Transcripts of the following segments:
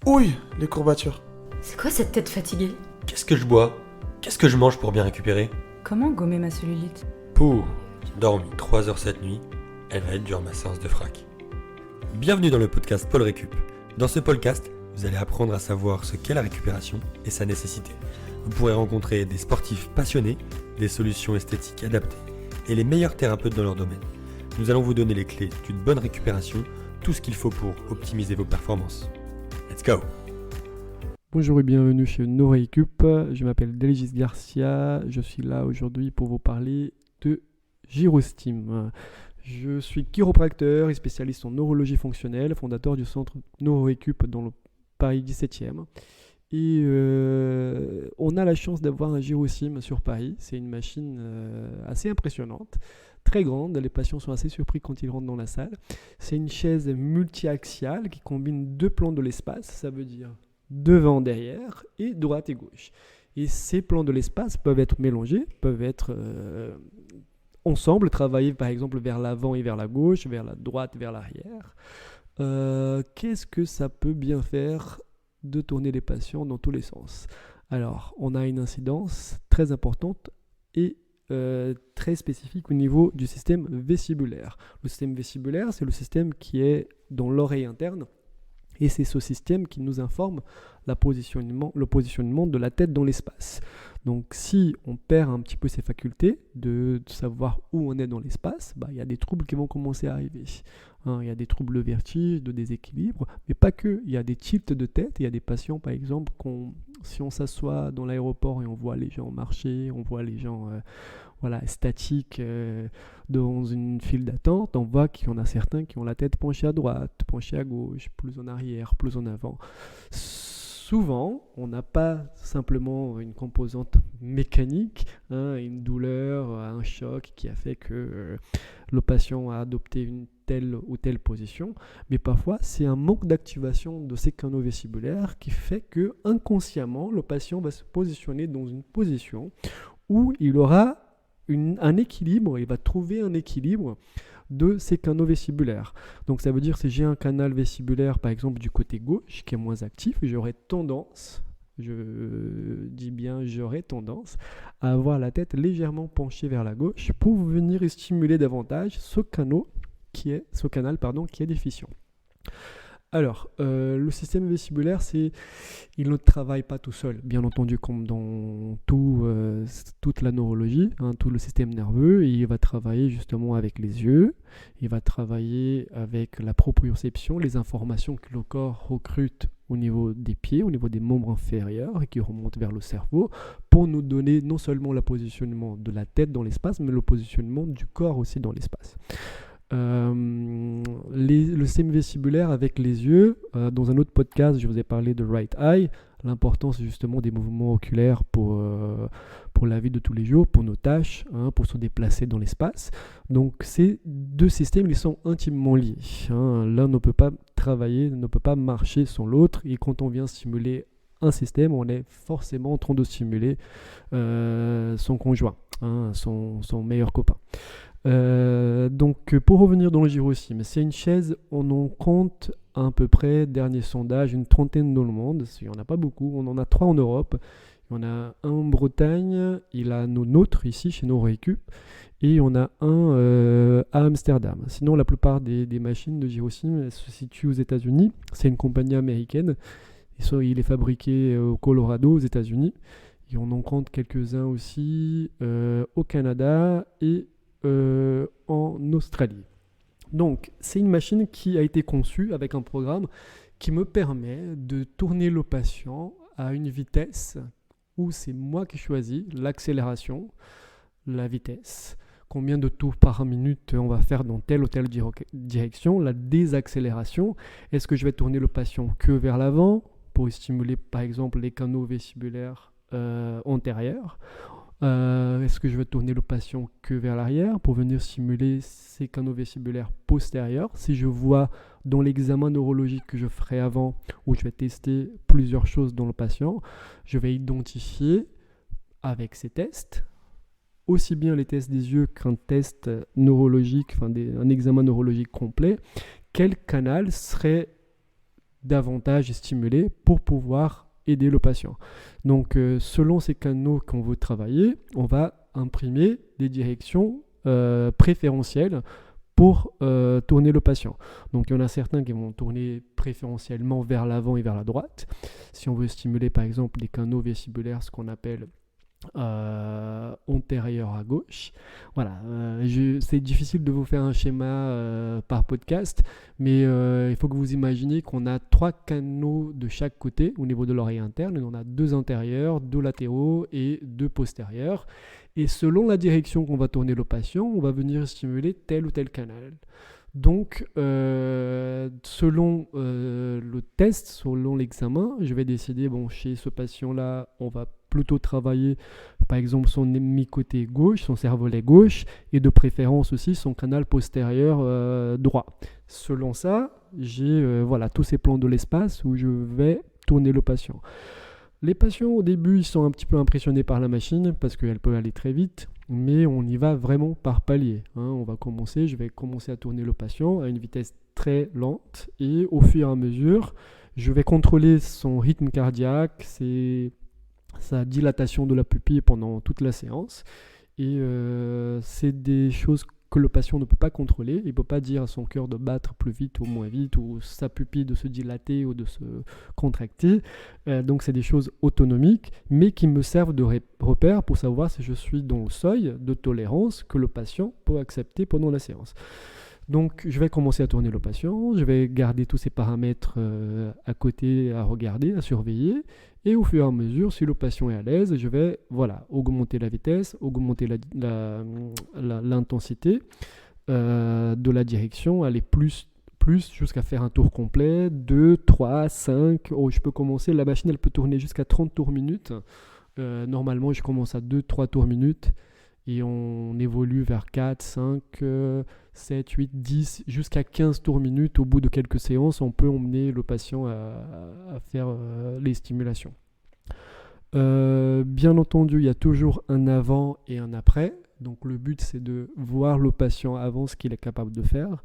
Ouille, les courbatures. C'est quoi cette tête fatiguée? Qu'est-ce que je bois? Qu'est-ce que je mange pour bien récupérer? Comment gommer ma cellulite? Pouh, j'ai dormi 3 heures cette nuit. Elle va être dure ma séance de frac. Bienvenue dans le podcast Paul Récup. Dans ce podcast, vous allez apprendre à savoir ce qu'est la récupération et sa nécessité. Vous pourrez rencontrer des sportifs passionnés, des solutions esthétiques adaptées et les meilleurs thérapeutes dans leur domaine. Nous allons vous donner les clés d'une bonne récupération, tout ce qu'il faut pour optimiser vos performances. Let's go! Bonjour et bienvenue chez No Récup. Je m'appelle Delgis Garcia. Je suis là aujourd'hui pour vous parler de Gyrostim. Je suis chiropracteur et spécialiste en neurologie fonctionnelle, fondateur du centre No Récup dans le Paris 17e. Et on a la chance d'avoir un Gyrostim sur Paris. C'est une machine assez impressionnante, très grande. Les patients sont assez surpris quand ils rentrent dans la salle. C'est une chaise multi-axiale qui combine deux plans de l'espace. Ça veut dire devant, derrière et droite et gauche. Et ces plans de l'espace peuvent être mélangés, peuvent être ensemble, travailler par exemple vers l'avant et vers la gauche, vers la droite, vers l'arrière. Qu'est-ce que ça peut bien faire de tourner les patients dans tous les sens? Alors, on a une incidence très importante et très spécifique au niveau du système vestibulaire. Le système vestibulaire, c'est le système qui est dans l'oreille interne. Et c'est ce système qui nous informe le positionnement de la tête dans l'espace. Donc si on perd un petit peu ses facultés de savoir où on est dans l'espace, il y a des troubles qui vont commencer à arriver. Il y a des troubles de vertige, de déséquilibre, mais pas que. Il y a des tilts de tête. Il y a des patients, par exemple, si on s'assoit dans l'aéroport et on voit les gens marcher, on voit les gens statiques dans une file d'attente, on voit qu'il y en a certains qui ont la tête penchée à droite, penchée à gauche, plus en arrière, plus en avant. Souvent, on n'a pas simplement une composante mécanique, une douleur, un choc qui a fait que le patient a adopté une telle ou telle position, mais parfois c'est un manque d'activation de ces canaux vestibulaires qui fait que inconsciemment le patient va se positionner dans une position où il aura un équilibre, il va trouver un équilibre de ces canaux vestibulaires. Donc ça veut dire que si j'ai un canal vestibulaire par exemple du côté gauche qui est moins actif, j'aurais tendance à avoir la tête légèrement penchée vers la gauche pour venir stimuler davantage ce canal qui est déficient. Alors, le système vestibulaire, il ne travaille pas tout seul, bien entendu, comme dans toute la neurologie, tout le système nerveux. Il va travailler justement avec les yeux, il va travailler avec la proprioception, les informations que le corps recrute au niveau des pieds, au niveau des membres inférieurs et qui remontent vers le cerveau pour nous donner non seulement le positionnement de la tête dans l'espace, mais le positionnement du corps aussi dans l'espace. Le système vestibulaire avec les yeux, dans un autre podcast je vous ai parlé de right eye, l'importance justement des mouvements oculaires pour la vie de tous les jours, pour nos tâches, pour se déplacer dans l'espace. Donc ces deux systèmes ils sont intimement liés, l'un ne peut pas travailler, ne peut pas marcher sans l'autre, et quand on vient stimuler un système, on est forcément en train de stimuler son conjoint, son meilleur copain. Donc pour revenir dans le Gyrostim, c'est une chaise, on en compte à peu près, dernier sondage, une trentaine dans le monde. Il n'y en a pas beaucoup, on en a 3 en Europe. Il y en a un en Bretagne, il a nos nôtres ici chez No Récup, et on a un à Amsterdam. Sinon la plupart des machines de Gyrostim se situent aux États-Unis. C'est une compagnie américaine, il est fabriqué au Colorado aux États-Unis, et on en compte quelques-uns aussi au Canada et en Australie. Donc c'est une machine qui a été conçue avec un programme qui me permet de tourner le patient à une vitesse où c'est moi qui choisis l'accélération, la vitesse, combien de tours par minute on va faire dans telle ou telle direction, la désaccélération, est-ce que je vais tourner le patient que vers l'avant pour stimuler par exemple les canaux vestibulaires antérieurs, est-ce que je vais tourner le patient que vers l'arrière pour venir stimuler ces canaux vestibulaires postérieurs? Si je vois dans l'examen neurologique que je ferai avant, où je vais tester plusieurs choses dans le patient, je vais identifier avec ces tests, aussi bien les tests des yeux qu'un test neurologique, un examen neurologique complet, quel canal serait davantage stimulé pour pouvoir aider le patient. Donc, selon ces canaux qu'on veut travailler, on va imprimer des directions préférentielles pour tourner le patient. Donc, il y en a certains qui vont tourner préférentiellement vers l'avant et vers la droite. Si on veut stimuler, par exemple, les canaux vestibulaires, ce qu'on appelle antérieur à gauche. Voilà, c'est difficile de vous faire un schéma par podcast, mais il faut que vous imaginez qu'on a 3 canaux de chaque côté au niveau de l'oreille interne. On a 2 antérieurs, 2 latéraux et 2 postérieurs. Et selon la direction qu'on va tourner le patient, on va venir stimuler tel ou tel canal. Donc, selon le test, selon l'examen, je vais décider, chez ce patient-là, on va plutôt travailler, par exemple, son hémicôté gauche, son cervelet gauche, et de préférence aussi son canal postérieur droit. Selon ça, j'ai tous ces plans de l'espace où je vais tourner le patient. Les patients, au début, ils sont un petit peu impressionnés par la machine parce qu'elle peut aller très vite, mais on y va vraiment par palier. Je vais commencer à tourner le patient à une vitesse très lente et au fur et à mesure, je vais contrôler son rythme cardiaque, sa dilatation de la pupille pendant toute la séance. Et c'est des choses que le patient ne peut pas contrôler. Il ne peut pas dire à son cœur de battre plus vite ou moins vite, ou sa pupille de se dilater ou de se contracter. Donc c'est des choses autonomiques, mais qui me servent de repère pour savoir si je suis dans le seuil de tolérance que le patient peut accepter pendant la séance. Donc je vais commencer à tourner le patient, je vais garder tous ces paramètres à côté, à regarder, à surveiller. Et au fur et à mesure, si le patient est à l'aise, je vais augmenter la vitesse, augmenter l'intensité de la direction, aller plus jusqu'à faire un tour complet, 2, 3, 5. Je peux commencer, la machine elle peut tourner jusqu'à 30 tours minutes. Normalement, je commence à 2-3 tours minutes et on évolue vers 4, 5, 7, 8, 10, jusqu'à 15 tours minutes. Au bout de quelques séances, on peut emmener le patient à faire les stimulations. Bien entendu, il y a toujours un avant et un après. Donc le but, c'est de voir le patient avant ce qu'il est capable de faire,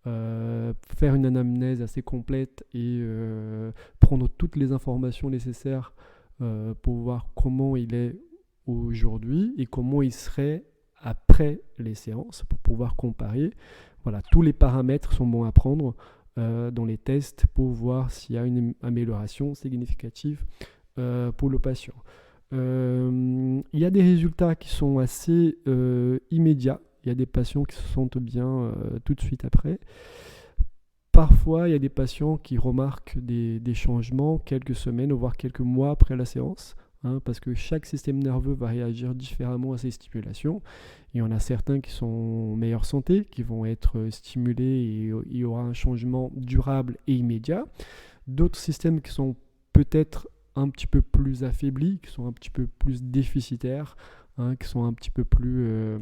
faire une anamnèse assez complète et prendre toutes les informations nécessaires pour voir comment il est aujourd'hui et comment il serait après les séances pour pouvoir comparer. Voilà, tous les paramètres sont bons à prendre dans les tests pour voir s'il y a une amélioration significative pour le patient. Il y a des résultats qui sont assez immédiats. Il y a des patients qui se sentent bien tout de suite après. Parfois, il y a des patients qui remarquent des changements quelques semaines, voire quelques mois après la séance. Parce que chaque système nerveux va réagir différemment à ces stimulations. Il y en a certains qui sont en meilleure santé, qui vont être stimulés et il y aura un changement durable et immédiat. D'autres systèmes qui sont peut-être un petit peu plus affaiblis, qui sont un petit peu plus déficitaires, qui sont un petit peu plus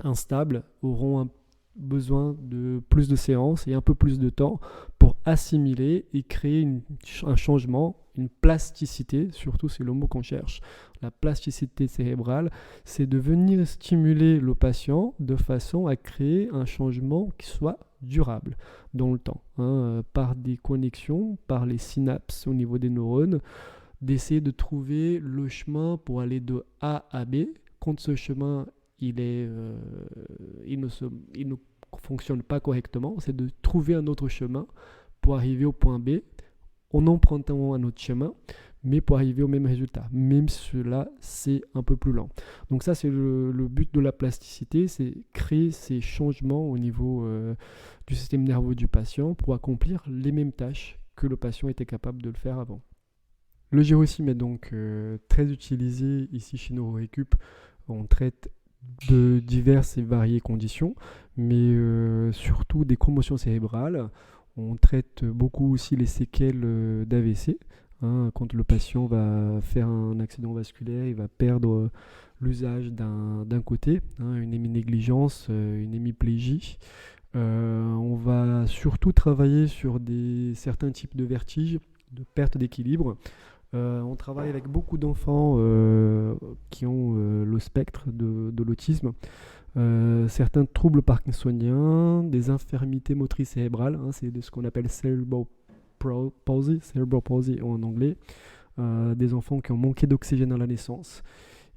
instables, auront besoin de plus de séances et un peu plus de temps pour assimiler et créer un changement, une plasticité, surtout c'est le mot qu'on cherche. La plasticité cérébrale, c'est de venir stimuler le patient de façon à créer un changement qui soit durable dans le temps, par des connexions, par les synapses au niveau des neurones, d'essayer de trouver le chemin pour aller de A à B. Quand ce chemin il ne fonctionne pas correctement, c'est de trouver un autre chemin pour arriver au point B en empruntant un autre chemin, mais pour arriver au même résultat. Même cela, c'est un peu plus lent. Donc ça, c'est le but de la plasticité, c'est créer ces changements au niveau du système nerveux du patient pour accomplir les mêmes tâches que le patient était capable de le faire avant. Le gyrosim est donc très utilisé ici chez NeuroRécup. On traite de diverses et variées conditions, mais surtout des commotions cérébrales. On traite beaucoup aussi les séquelles d'AVC. Quand le patient va faire un accident vasculaire, il va perdre l'usage d'un côté, une héminégligence, une hémiplégie. On va surtout travailler sur certains types de vertiges, de perte d'équilibre. On travaille avec beaucoup d'enfants qui ont le spectre de l'autisme, certains troubles parkinsoniens, des infirmités motrices cérébrales, c'est de ce qu'on appelle cerebral palsy, cerebral palsy en anglais, des enfants qui ont manqué d'oxygène à la naissance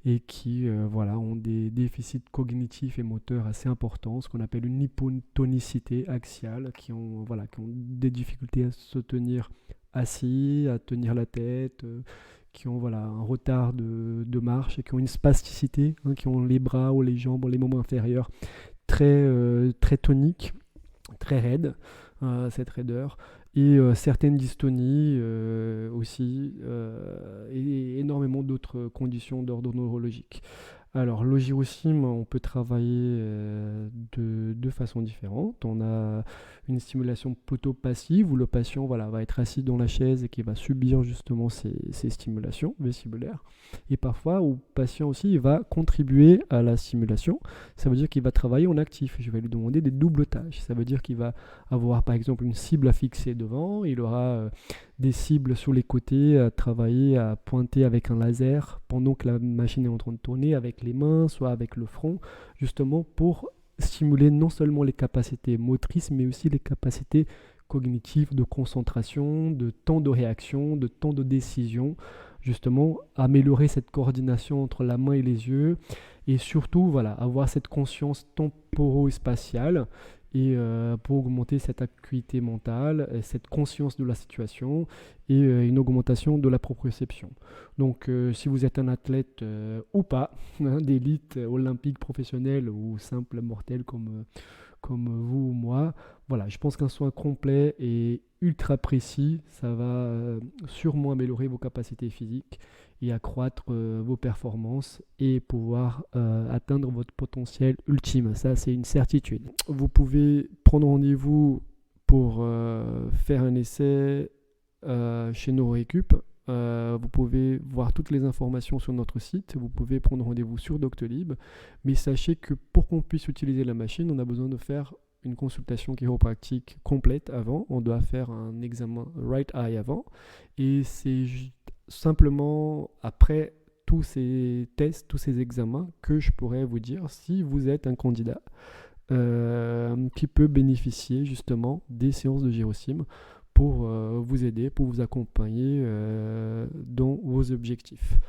et qui ont des déficits cognitifs et moteurs assez importants, ce qu'on appelle une hypotonicité axiale, qui ont des difficultés à se tenir assis, à tenir la tête, qui ont un retard de marche et qui ont une spasticité, qui ont les bras ou les jambes, les membres inférieurs très toniques, très raides, cette raideur, et certaines dystonies aussi, et énormément d'autres conditions d'ordre neurologique. Alors, le gyrosim, on peut travailler de façon différente. On a une stimulation plutôt passive où le patient va être assis dans la chaise et qui va subir justement ces stimulations vestibulaires. Et parfois, le patient aussi il va contribuer à la stimulation. Ça veut dire qu'il va travailler en actif. Je vais lui demander des doubles tâches. Ça veut dire qu'il va avoir par exemple une cible à fixer devant. Il aura des cibles sur les côtés à travailler, à pointer avec un laser pendant que la machine est en train de tourner avec les mains, soit avec le front, justement pour stimuler non seulement les capacités motrices, mais aussi les capacités cognitives de concentration, de temps de réaction, de temps de décision, justement améliorer cette coordination entre la main et les yeux, et surtout avoir cette conscience temporo-spatiale, et pour augmenter cette acuité mentale, cette conscience de la situation et une augmentation de la proprioception. Donc si vous êtes un athlète ou pas, d'élite olympique professionnel ou simple mortel comme vous ou moi, je pense qu'un soin complet et ultra précis, ça va sûrement améliorer vos capacités physiques et accroître vos performances et pouvoir atteindre votre potentiel ultime. Ça, c'est une certitude. Vous pouvez prendre rendez-vous pour faire un essai chez NeuroRécup. Vous pouvez voir toutes les informations sur notre site. Vous pouvez prendre rendez-vous sur Doctolib. Mais sachez que pour qu'on puisse utiliser la machine, on a besoin de faire une consultation chiropractique complète avant. On doit faire un examen right eye avant. Et c'est simplement après tous ces tests, tous ces examens, que je pourrais vous dire si vous êtes un candidat qui peut bénéficier justement des séances de gyrosim pour vous aider, pour vous accompagner dans vos objectifs.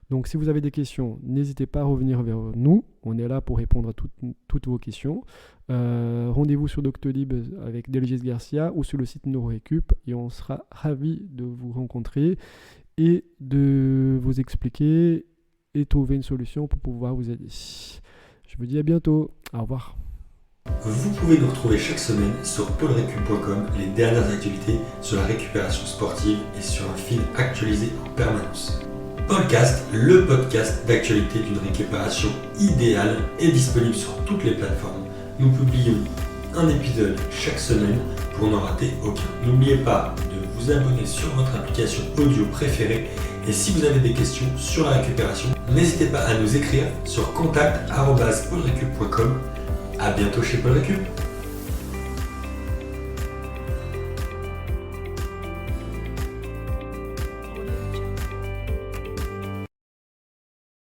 Donc si vous avez des questions, n'hésitez pas à revenir vers nous. On est là pour répondre à toutes vos questions. Rendez-vous sur Doctolib avec Delgis Garcia ou sur le site NeuroRécup et on sera ravis de vous rencontrer et de vous expliquer et trouver une solution pour pouvoir vous aider. Je vous dis à bientôt. Au revoir. Vous pouvez nous retrouver chaque semaine sur paulrecup.com les dernières actualités sur la récupération sportive et sur un fil actualisé en permanence. Podcast, le podcast d'actualité d'une récupération idéale est disponible sur toutes les plateformes. Nous publions un épisode chaque semaine pour n'en rater aucun. N'oubliez pas de vous abonner sur votre application audio préférée et si vous avez des questions sur la récupération, n'hésitez pas à nous écrire sur contact@paulrecup.com. À bientôt chez Paul Récup.